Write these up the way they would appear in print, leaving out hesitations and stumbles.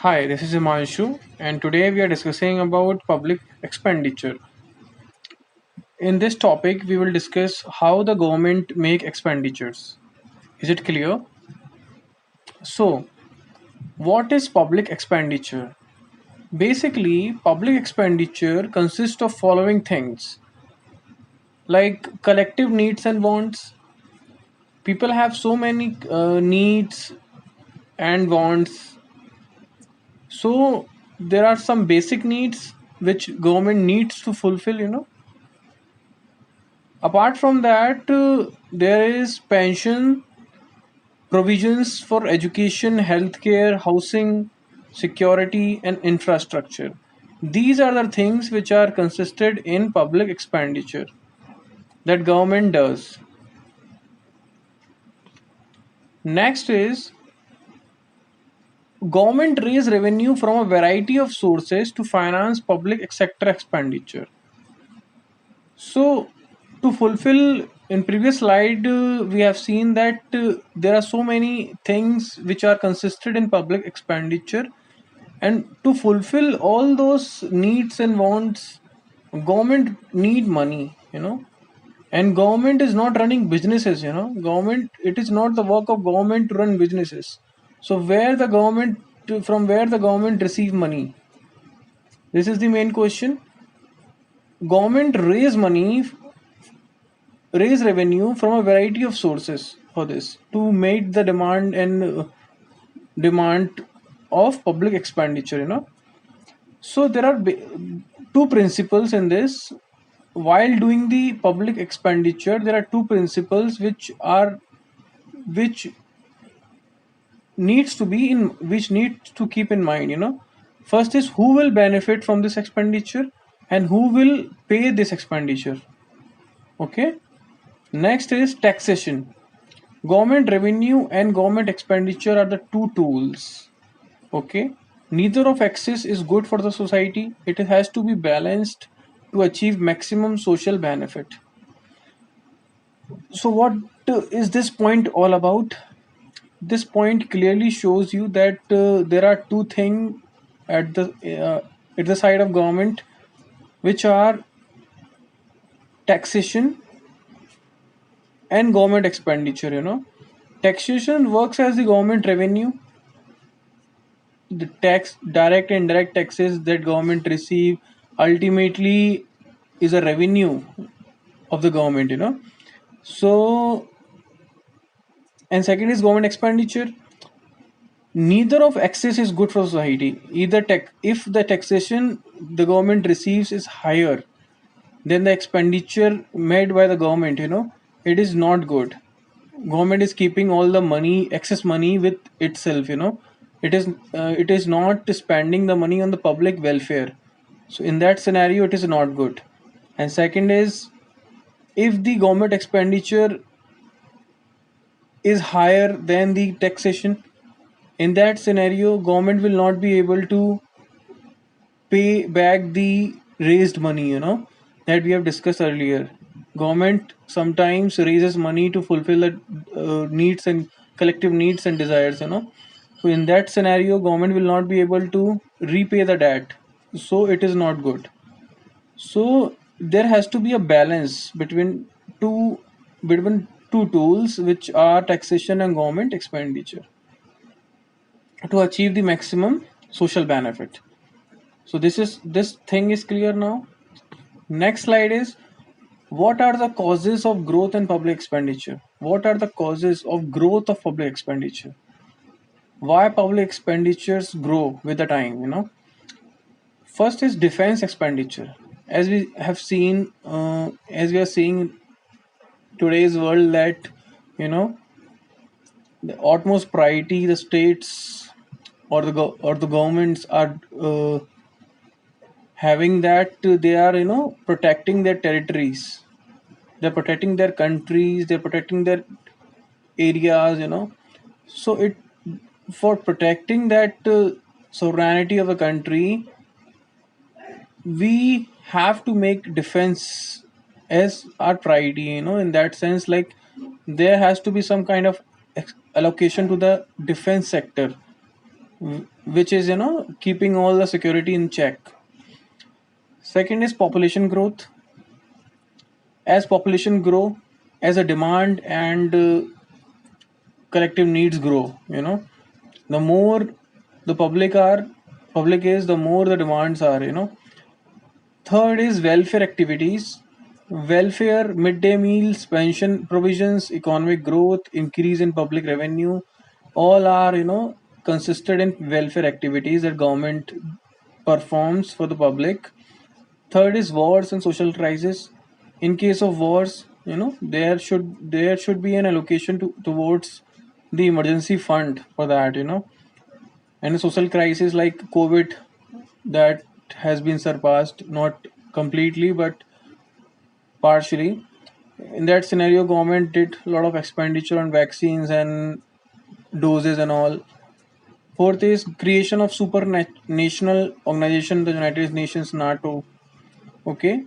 Hi, this is Himanshu, and today we are discussing about public expenditure. In this topic, we will discuss how the government make expenditures. Is it clear? So, what is public expenditure? Basically, public expenditure consists of following things like collective needs and wants. People have so many needs and wants. So, there are some basic needs which government needs to fulfill. Apart from that, there is pension provisions for education, healthcare, housing, security, and infrastructure. These are the things which are consisted in public expenditure that government does. Next is government raise revenue from a variety of sources to finance public sector expenditure. So, to fulfill in previous slide, we have seen that there are so many things which are consisted in public expenditure, and to fulfill all those needs and wants, government need money, and government is not running businesses, government, it is not the work of government to run businesses. So from where the government receive money? This is the main question. Government raise revenue from a variety of sources for this to meet the demand of public expenditure. So there are two principles in this. While doing the public expenditure, there are two principles which which needs to keep in mind. First is who will benefit from this expenditure and who will pay this expenditure. Okay. Next is taxation. Government revenue and government expenditure are the two tools. Okay. Neither of axis is good for the society. It has to be balanced to achieve maximum social benefit. So, what is this point all about? This point clearly shows you that there are two things at the side of government, which are taxation and government expenditure. Taxation works as the government revenue. The tax, direct and indirect taxes that government receive, ultimately is a revenue of the government. So, and second is government expenditure. Neither of excess is good for society. Either if the taxation the government receives is higher than the expenditure made by the government, it is not good. Government is keeping all the money, excess money, with itself. It is not spending the money on the public welfare. So in that scenario, it is not good. And second is, if the government expenditure is higher than the taxation, in that scenario, government will not be able to pay back the raised money, that we have discussed earlier. Government sometimes raises money to fulfill the needs and collective needs and desires. So in that scenario, government will not be able to repay the debt. So it is not good. So there has to be a balance two between two tools, which are taxation and government expenditure, to achieve the maximum social benefit. So this thing is clear now. Next slide is, what are the causes of growth in public expenditure? What are the causes of growth of public expenditure? Why public expenditures grow with the time? First is defense expenditure. As we have seen, as we are seeing today's world, that you know the utmost priority the states or the governments are having, that they are protecting their territories, they're protecting their countries, they're protecting their areas. So it for protecting that sovereignty of a country, we have to make defense as our priority. In that sense, like, there has to be some kind of allocation to the defense sector, which is keeping all the security in check. Second is population growth. As population grow, as a demand and collective needs grow, the more the public is, the more the demands are. Third is welfare activities. Welfare, midday meals, pension provisions, economic growth, increase in public revenue, all are consisted in welfare activities that government performs for the public. Third is wars and social crisis. In case of wars, there should be an allocation towards the emergency fund for that. And a social crisis like COVID, that has been surpassed, not completely but partially. In that scenario, government did a lot of expenditure on vaccines and doses and all. Fourth is creation of national organization, the United Nations, NATO. Okay,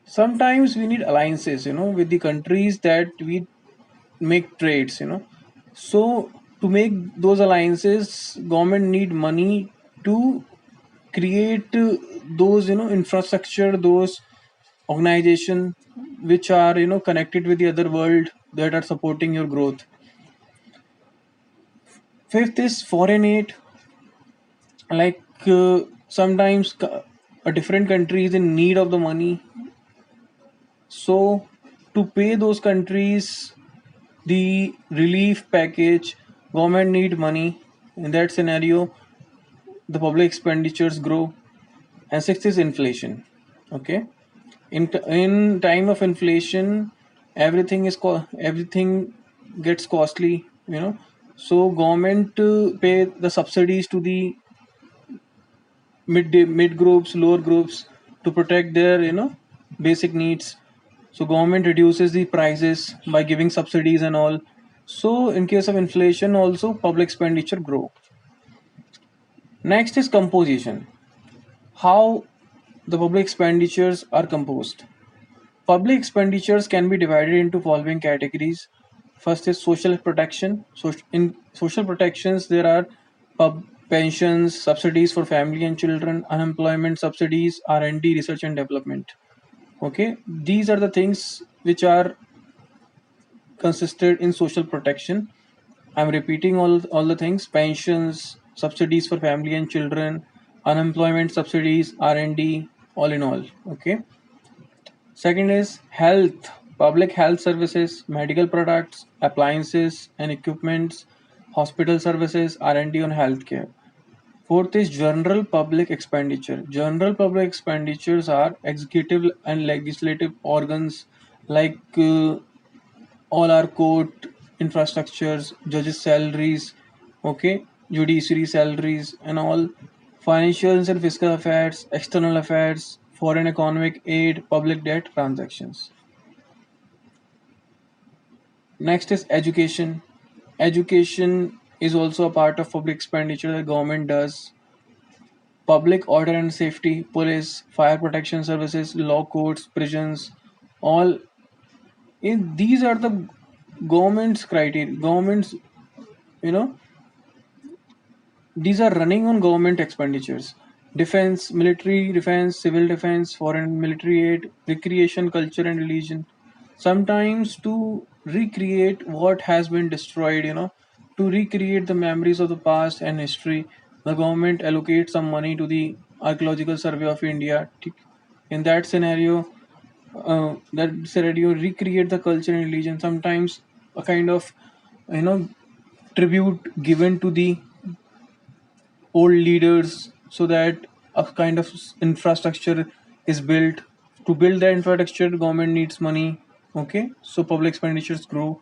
sometimes we need alliances, with the countries that we make trades. So to make those alliances, government need money to create those infrastructure, those organization which are connected with the other world, that are supporting your growth. Fifth is foreign aid. Like sometimes a different country is in need of the money, so to pay those countries the relief package, government need money. In that scenario, the public expenditures grow. And sixth is inflation. Okay, in time of inflation, everything gets costly. So government pay the subsidies to the mid groups, lower groups, to protect their basic needs. So government reduces the prices by giving subsidies and all. So in case of inflation also, public expenditure grow. Next is composition. How the public expenditures are composed. Public expenditures can be divided into following categories. First is social protection. So in social protections, there are pensions, subsidies for family and children, unemployment subsidies, R&D, research and development. Okay, these are the things which are consisted in social protection. I'm repeating all the things: pensions, subsidies for family and children, unemployment subsidies, R&D, all in all. Okay. Second is health, public health services, medical products, appliances and equipments, hospital services, R&D on healthcare. Fourth is general public expenditure. General public expenditures are executive and legislative organs, like all our court infrastructures, judges' salaries, okay, judiciary salaries, and all, financials and fiscal affairs, external affairs, foreign economic aid, public debt transactions. Next is education. Education is also a part of public expenditure that government does. Public order and safety, police, fire protection services, law courts, prisons, all these are the government's criteria. Government's, you know, these are running on government expenditures. Defense, military defense, civil defense, foreign military aid, recreation, culture and religion. Sometimes to recreate what has been destroyed, to recreate the memories of the past and history, the government allocates some money to the Archaeological Survey of India. In that scenario, recreate the culture and religion. Sometimes a kind of, you know, tribute given to the old leaders, so that a kind of infrastructure is built. To build that infrastructure, government needs money. Okay, so public expenditures grow.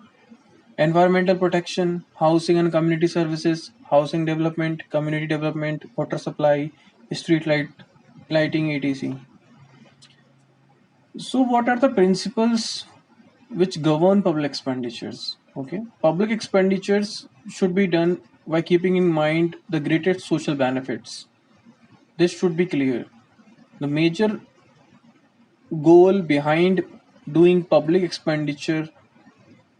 Environmental protection, housing and community services, housing development, community development, water supply, street lighting, etc. So what are the principles which govern public expenditures? Okay, public expenditures should be done by keeping in mind the greatest social benefits. This should be clear. The major goal behind doing public expenditure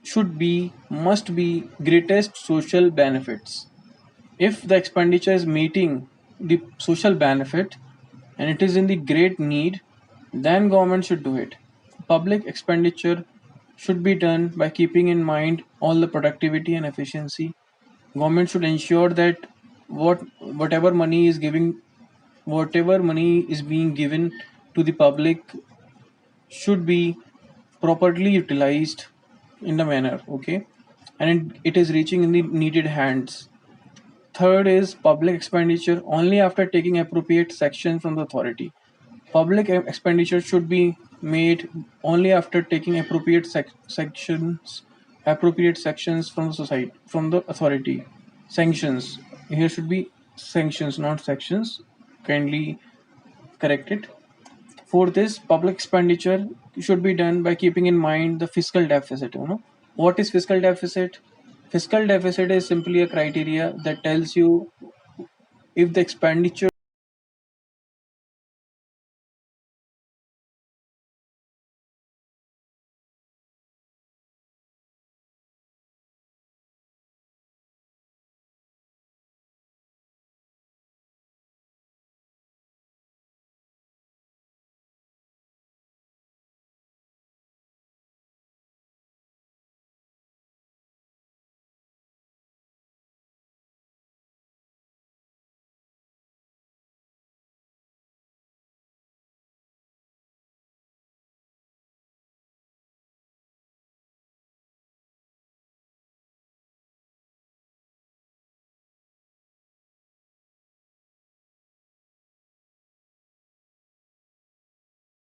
should be must be greatest social benefits. If the expenditure is meeting the social benefit and it is in the great need, then government should do it. Public expenditure should be done by keeping in mind all the productivity and efficiency. Government should ensure that whatever money is giving whatever money is being given to the public should be properly utilized in the manner, okay, and it is reaching in the needed hands. Third is public expenditure only after taking appropriate section from the authority. Public expenditure should be made only after taking appropriate sections from the society, from the authority. Sanctions. Here should be sanctions, not sections. Kindly correct it. For this, public expenditure should be done by keeping in mind the fiscal deficit. What is fiscal deficit? Fiscal deficit is simply a criteria that tells you if the expenditure